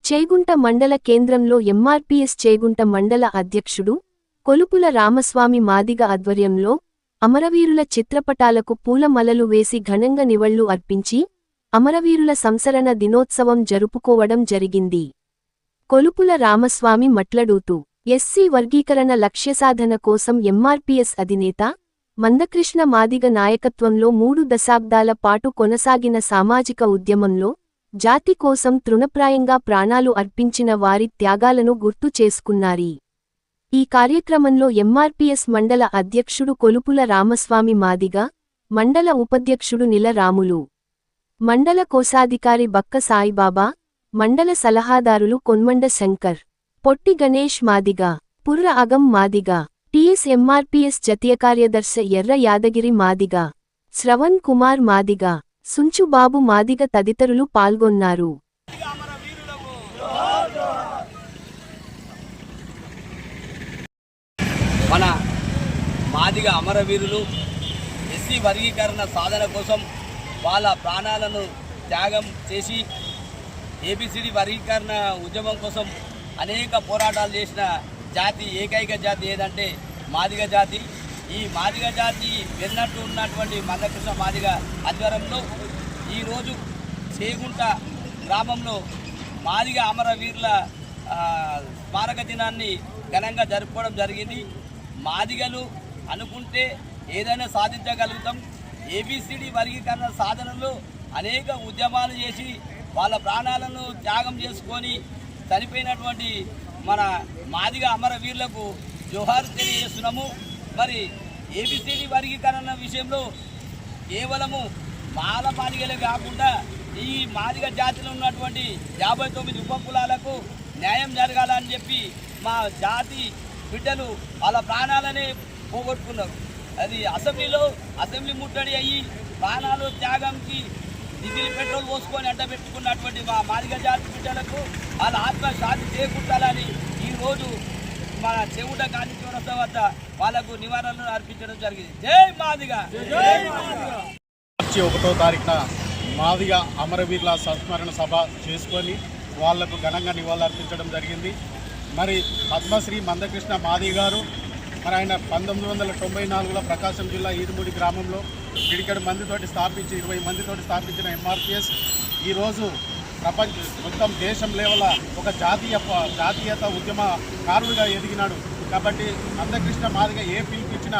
చేగుంట మండల కేంద్రంలో ఎంఆర్పీఎస్ చేగుంట మండల అధ్యక్షుడు కొలుపుల రామస్వామి మాదిగ ఆధ్వర్యంలో అమరవీరుల చిత్రపటాలకు పూలమలలు వేసి ఘనంగా నివాళులు అర్పించి అమరవీరుల సంస్మరణ దినోత్సవం జరుపుకోవడం జరిగింది. కొలుపుల రామస్వామి మాట్లాడుతూ ఎస్సీ వర్గీకరణ లక్ష్యసాధన కోసం ఎంఆర్పీఎస్ అధినేత మందకృష్ణ మాదిగ నాయకత్వంలో 3 దశాబ్దాల పాటు కొనసాగిన సామాజిక ఉద్యమంలో జాతి కోసం తృణప్రాయంగా ప్రాణాలు అర్పించిన వారి త్యాగాలను గుర్తు చేసుకున్నారు. ఈ కార్యక్రమంలో ఎంఆర్పీఎస్ మండల అధ్యక్షుడు కొలుపుల రామస్వామి మాదిగ, మండల ఉపాధ్యక్షుడు నిల రాములు, మండల కోశాధికారి బక్క సాయిబాబా, మండల సలహాదారులు కొన్మండ శంకర్, పొట్టి గణేష్ మాదిగ, పుర్ర అగం మాదిగ, టీఎస్ ఎంఆర్పీఎస్ జాతీయ కార్యదర్శి ఎర్ర యాదగిరి మాదిగ, శ్రవణ్ కుమార్ మాదిగ, సుంచుబాబు మాదిగ తదితరులు పాల్గొన్నారు. మన మాదిగ అమరవీరులు ఎస్సీ వర్గీకరణ సాధన కోసం వాళ్ళ ప్రాణాలను త్యాగం చేసి ఏబిసిడి వర్గీకరణ ఉద్యమం కోసం అనేక పోరాటాలు చేసిన జాతి, ఏకైక జాతి ఏదంటే మాదిగ జాతి. ఈ మాదిగ జాతి వెన్నట్టు ఉన్నటువంటి మందకృష్ణ మాదిగ ఆధ్వర్యంలో ఈరోజు చేగుంట గ్రామంలో మాదిగ అమరవీరుల స్మారక దినాన్ని ఘనంగా జరుపుకోవడం జరిగింది. మాదిగలు అనుకుంటే ఏదైనా సాధించగలుగుతాం. ఏబిసిడి వర్గీకరణ సాధనలో అనేక ఉద్యమాలు చేసి వాళ్ళ ప్రాణాలను త్యాగం చేసుకొని చనిపోయినటువంటి మన మాదిగ అమరవీరులకు జోహార్ తెలియజేస్తున్నాము. మరి ఏబిసిడి వర్గీకరణ విషయంలో కేవలము మాల మాదిగలే కాకుండా ఈ మాదిగ జాతిలో ఉన్నటువంటి 59 ఉపకులాలకు న్యాయం జరగాలని చెప్పి మా జాతి బిడ్డలు వాళ్ళ ప్రాణాలనే పోగొట్టుకున్నారు. అది అసెంబ్లీ ముట్టడి అయ్యి ప్రాణాలు త్యాగంకి డీజిల్ పెట్రోల్ పోసుకొని అడ్డబెట్టుకున్నటువంటి మా మాదిగ జాతి బిడ్డలకు వాళ్ళ ఆత్మశాంతి చేకూర్చాలని ఈరోజు మన చెవుట గాంధీ చౌరస్తా వద్ద వాళ్ళకు నివారణలు అర్పించడం జరిగింది. జై మాదిగ. మార్చి 1వ తారీఖున మాదిగ అమరవీరుల సంస్మరణ సభ చేసుకొని వాళ్లకు ఘనంగా నివాళులు అర్పించడం జరిగింది. మరి పద్మశ్రీ మందకృష్ణ మాదిగ గారు మరి ఆయన 1994లో ప్రకాశం జిల్లా ఈదుమూడి గ్రామంలో పిడికెడు మందితోటి స్థాపించి 20 మందితోటి స్థాపించిన ఎంఆర్పీఎస్ ఈరోజు మొత్తం దేశం లెవెల ఒక జాతీయత ఉద్యమకారుడిగా ఎదిగినాడు. కాబట్టి మందకృష్ణ మాదిగ ఏ పిలుపు ఇచ్చినా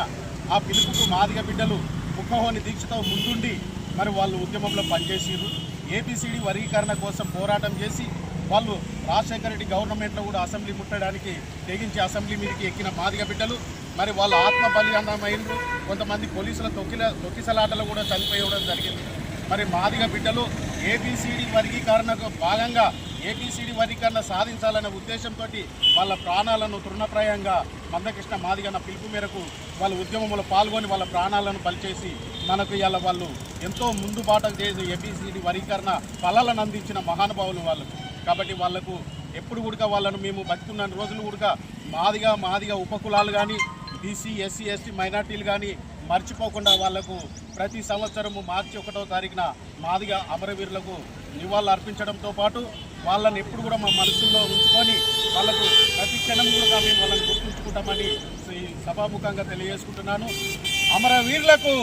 ఆ పిలుపుకు మాదిగ బిడ్డలు ముఖహోని దీక్షతో ముందుండి మరి వాళ్ళు ఉద్యమంలో పనిచేసిరు. ఏబిసిడి వర్గీకరణ కోసం పోరాటం చేసి వాళ్ళు రాజశేఖర రెడ్డి గవర్నమెంట్లో కూడా అసెంబ్లీ ముట్టడానికి తెగించి అసెంబ్లీ మీదకి ఎక్కిన మాదిగ బిడ్డలు మరి వాళ్ళ ఆత్మ బలిదానమైనరు. కొంతమంది పోలీసుల తొక్కిసలాటలు కూడా చనిపోయడం జరిగింది. మరి మాదిగ బిడ్డలు ఏబిసిడి వర్గీకరణకు భాగంగా ఏబిసిడి వర్గీకరణ సాధించాలనే ఉద్దేశంతో వాళ్ళ ప్రాణాలను తృణప్రాయంగా మందకృష్ణ మాదిగన్న పిలుపు మేరకు వాళ్ళ ఉద్యమంలో పాల్గొని వాళ్ళ ప్రాణాలను బలిచేసి మనకు ఇలా వాళ్ళు ఎంతో ముందు బాటకు చేసి ఏబిసిడి వర్గీకరణ ఫలాలను అందించిన మహానుభావులు వాళ్ళు. కాబట్టి వాళ్లకు ఎప్పుడు కూడా వాళ్ళను మేము బతుకున్న రోజులు కూడా మాదిగ ఉపకులాలు కానీ బీసీ, ఎస్సీ, ఎస్టీ మైనార్టీలు కానీ మర్చిపోకుండా వాళ్లకు ప్రతి సంవత్సరము మార్చి 1వ తారీఖున మాదిగ అమరవీరులకు నివాళులు అర్పించడంతో పాటు వాళ్ళని ఎప్పుడు కూడా మా మనసుల్లో ఉంచుకొని వాళ్ళకు ప్రతి క్షణం కూడా మేము వాళ్ళని గుర్తుంచుకుంటామని ఈ సభాముఖంగా తెలియజేసుకుంటున్నాను. అమరవీరులకు